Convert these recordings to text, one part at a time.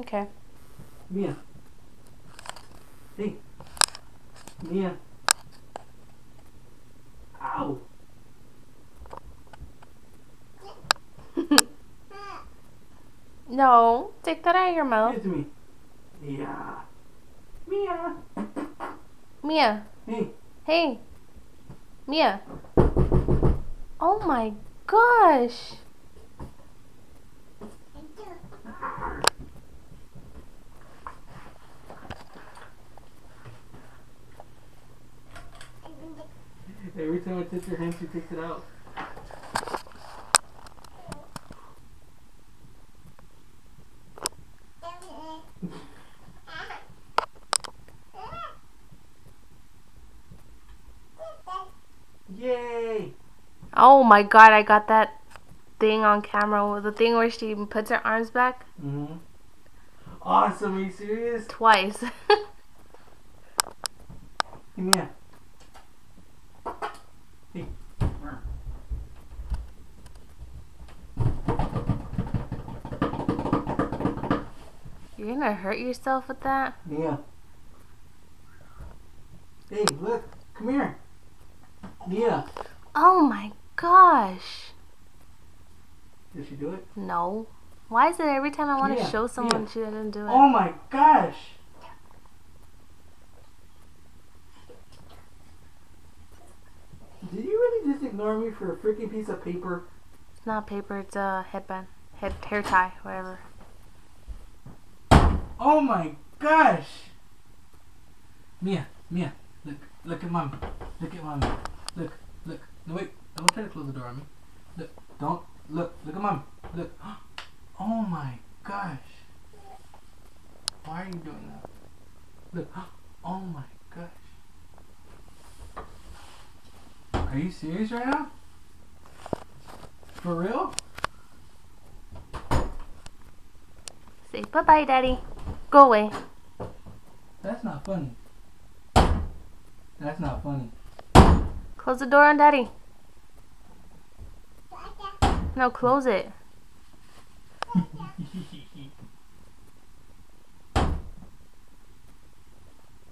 Okay. Mia. Hey. Mia. Ow. No, take that out of your Give mouth. it to me. Yeah. Mia. Mia. Hey. Hey. Mia. Oh my gosh. Every time I touch her hand, she takes it out. Yay! Oh my god, I got that thing on camera. The thing where she puts her arms back. Mm-hmm. Awesome, are you serious? Twice. Hey, Mia. Hey. You're gonna hurt yourself with that? Mia. Hey, look. Come here. Mia. Oh my gosh. Did she do it? No. Why is it every time I want to Mia, show someone Mia. she didn't do it? Oh my gosh. Did you really just ignore me for a freaking piece of paper? It's not paper, it's a headband. Hair tie, whatever. Oh my gosh. Mia, Mia, look at mommy. Look at mommy. Look. No wait, don't try to close the door on me. Look at mommy. Look. Oh my gosh. Why are you doing that? Look. Oh my gosh. Are you serious right now? For real? Say bye-bye, Daddy. Go away. That's not funny. That's not funny. Close the door on Daddy. No, close it.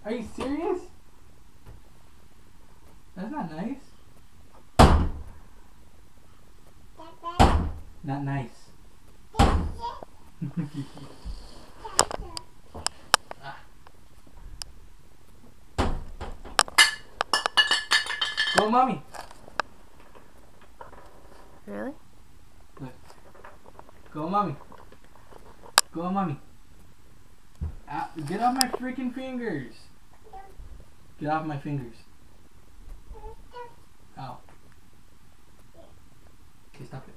Are you serious? That's not nice. Not nice. Go, mommy. Really? Look. Go, mommy. Go, mommy. Get off my freaking fingers. Get off my fingers. Ow. Okay, stop it.